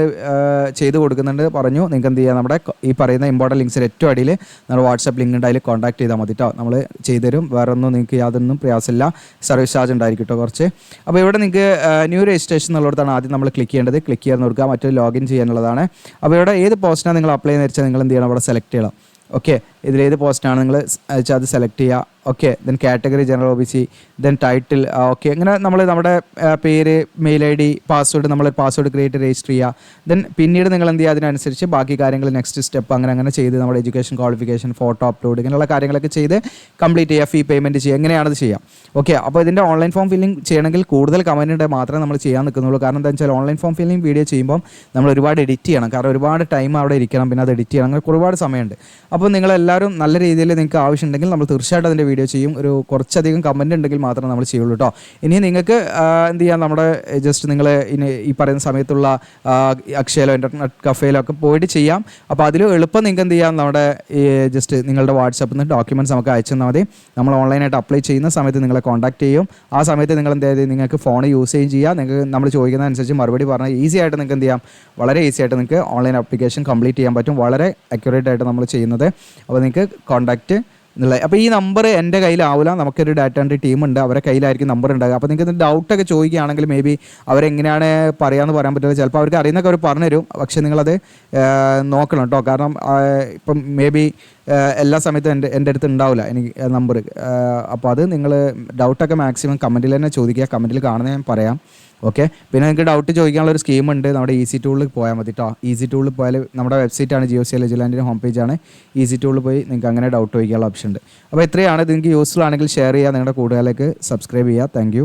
ചെയ്ത് കൊടുക്കുന്നുണ്ട് പറഞ്ഞു. നിങ്ങൾക്ക് എന്ത് ചെയ്യുക, നമ്മുടെ ഈ പറയുന്ന ഇമ്പോർട്ടൻറ്റ് ലിങ്ക്സിൽ ഏറ്റവും അടിയിൽ നമ്മുടെ വാട്സപ്പ് ലിങ്ക് ഉണ്ട്, അതിൽ കോൺടാക്ട് ചെയ്താൽ മതി കേട്ടോ. നമ്മൾ ചെയ്തു തരും. വേറെ ഒന്നും നിങ്ങൾക്ക് യാതൊന്നും പ്രയാസമില്ല. സർവീസ് ചാർജ് ഉണ്ടായിരിക്കും കേട്ടോ കുറച്ച്. അപ്പോൾ ഇവിടെ നിങ്ങൾക്ക് ന്യൂ രജിസ്ട്രേഷൻ എന്നുള്ളതാണ് ആദ്യം നമ്മൾ ക്ലിക്ക് ചെയ്യേണ്ടത്. ക്ലിക്ക് ചെയ്യാൻ കൊടുക്കുക, മറ്റൊരു ലോഗിൻ ചെയ്യാനുള്ളതാണ്. അപ്പോൾ ഇവിടെ ഏത് പോസ്റ്റിനാണ് നിങ്ങൾ അപ്ലൈ ചെയ്യുന്നത് വെച്ചാൽ നിങ്ങൾ എന്ത് ചെയ്യണം, അവിടെ സെലക്ട് ചെയ്യണം. ഓക്കെ, ഇതിലേത് പോസ്റ്റാണ് നിങ്ങൾ വെച്ചാൽ അത് സെലക്ട് ചെയ്യുക. Okay, then category general OBC, then title. Okay, ഇങ്ങനെ നമ്മൾ നമ്മുടെ പേര്, മെയിൽ ID, പാസ്വേഡ്, നമ്മൾ പാസ്വേഡ് ക്രിയേറ്റ് രജിസ്റ്റർ ചെയ്യുക. ദെൻ പിന്നീട് നിങ്ങൾ എന്ത് ചെയ്യുക, അതിനനുസരിച്ച് ബാക്കി കാര്യങ്ങൾ നെക്സ്റ്റ് സ്റ്റെപ്പ് അങ്ങനെ ചെയ്ത് നമ്മുടെ എഡ്യൂക്കേഷൻ ക്വാളിഫിക്കേഷൻ, ഫോട്ടോ അപ്ലോഡ്, ഇങ്ങനെയുള്ള കാര്യങ്ങളൊക്കെ ചെയ്ത് കംപ്ലീറ്റ് ചെയ്യുക. ഫീ പേയ്മെൻറ്റ് ചെയ്യുക, എങ്ങനെയാണത് ചെയ്യാം. ഓക്കെ, അപ്പോൾ ഇതിൻ്റെ ഓൺലൈൻ ഫോം ഫില്ലിംഗ് ചെയ്യണമെങ്കിൽ കൂടുതൽ കമൻറ്റ് മാത്രമേ നമ്മൾ ചെയ്യാൻ നിൽക്കുന്നുള്ളൂ. കാരണം എന്താ വെച്ചാൽ ഓൺലൈൻ ഫോം ഫില്ലിംഗ് വീഡിയോ ചെയ്യുമ്പോൾ നമ്മൾ ഒരുപാട് എഡിറ്റ് ചെയ്യണം. കാരണം ഒരുപാട് ടൈം അവിടെ ഇരിക്കണം, പിന്നെ അത് എഡിറ്റ് ചെയ്യണം, അങ്ങനെ ഒരുപാട് സമയമുണ്ട്. അപ്പോൾ നിങ്ങളെല്ലാവരും നല്ല രീതിയിൽ നിങ്ങൾക്ക് ആവശ്യമുണ്ടെങ്കിൽ നമ്മൾ തീർച്ചയായിട്ടും അതിൻ്റെ വീഡിയോ ചെയ്യും. ഒരു കുറച്ചധികം കമൻറ്റ് ഉണ്ടെങ്കിൽ മാത്രമേ നമ്മൾ ചെയ്യുള്ളൂ കേട്ടോ. ഇനി നിങ്ങൾക്ക് എന്ത് ചെയ്യാം, നമ്മുടെ ജസ്റ്റ് നിങ്ങൾ ഇനി ഈ പറയുന്ന സമയത്തുള്ള അക്ഷയയിലോ ഇൻ്റർനെറ്റ് കഫേയിലോ ഒക്കെ പോയിട്ട് ചെയ്യാം. അപ്പോൾ അതിൽ എളുപ്പം നിങ്ങൾക്ക് എന്ത് ചെയ്യാം, നമ്മുടെ ജസ്റ്റ് നിങ്ങളുടെ വാട്സാപ്പിൽ നിന്ന് ഡോക്യുമെൻറ്റ്സ് നമുക്ക് അയച്ചു തന്നാൽ മതി. നമ്മൾ ഓൺലൈനായിട്ട് അപ്ലൈ ചെയ്യുന്ന സമയത്ത് നിങ്ങളെ കോൺടാക്ട് ചെയ്യും. ആ സമയത്ത് നിങ്ങൾ എന്ത് ചെയ്ത് നിങ്ങൾക്ക് ഫോൺ യൂസ് ചെയ്യുകയും ചെയ്യാം. നിങ്ങൾക്ക് നമ്മൾ ചോദിക്കുന്നതനുസരിച്ച് മറുപടി പറഞ്ഞാൽ ഈസി ആയിട്ട് നിങ്ങൾക്ക് എന്ത് ചെയ്യാം, വളരെ ഈസി ആയിട്ട് നിങ്ങൾക്ക് ഓൺലൈൻ ആപ്ലിക്കേഷൻ കംപ്ലീറ്റ് ചെയ്യാൻ പറ്റും. വളരെ അക്യുറേറ്റ് ആയിട്ട് നമ്മൾ ചെയ്യുന്നത്. അപ്പോൾ നിങ്ങൾക്ക് കോൺടാക്റ്റ് എന്നുള്ളത്. അപ്പോൾ ഈ നമ്പർ എൻ്റെ കയ്യിലാവില്ല, നമുക്കൊരു ഡാറ്റ എൻട്രി ടീമുണ്ട്, അവരെ കയ്യിലായിരിക്കും നമ്പർ ഉണ്ടാകുക. അപ്പോൾ നിങ്ങൾക്ക് ഡൗട്ടൊക്കെ ചോദിക്കുകയാണെങ്കിൽ മേ ബി അവരെങ്ങനെയാണ് പറയാമെന്ന് പറയാൻ പറ്റില്ല. ചിലപ്പോൾ അവർക്ക് അറിയുന്നൊക്കെ അവർ പറഞ്ഞുതരും. പക്ഷേ നിങ്ങളത് നോക്കണം കേട്ടോ. കാരണം ഇപ്പം മേ ബി എല്ലാ സമയത്തും എൻ്റെ അടുത്ത് ഉണ്ടാവില്ല എനിക്ക് നമ്പർ. അപ്പോൾ അത് നിങ്ങൾ ഡൗട്ടൊക്കെ മാക്സിമം കമൻറ്റിൽ തന്നെ ചോദിക്കുക. കമൻറ്റിൽ കാണുന്നത് ഞാൻ പറയാം. ഓക്കെ. പിന്നെ നിങ്ങൾക്ക് ഡൗട്ട് ചോദിക്കാനുള്ള ഒരു സ്കീമുണ്ട്. നമ്മുടെ ഈസി ടൂളിൽ പോയാൽ മതി കേട്ടോ. ഈസി ടൂളിൽ പോയാൽ നമ്മുടെ വെബ്സൈറ്റാണ് GeoCL വിജിലൻസിൻ്റെ ഹോം പേജാണ്. ഈസി ടൂളിൽ പോയി നിങ്ങൾക്ക് അങ്ങനെ ഡൗട്ട് ചോദിക്കാനുള്ള ഓപ്ഷൻ ഉണ്ട്. അപ്പോൾ ഇത്രയാണ്. നിങ്ങൾക്ക് യൂസ്ഫുൾ ആണെങ്കിൽ ഷെയർ ചെയ്യുക, നിങ്ങളുടെ കൂട്ടുകാരിലേക്ക് സബ്സ്ക്രൈബ് ചെയ്യുക. താങ്ക്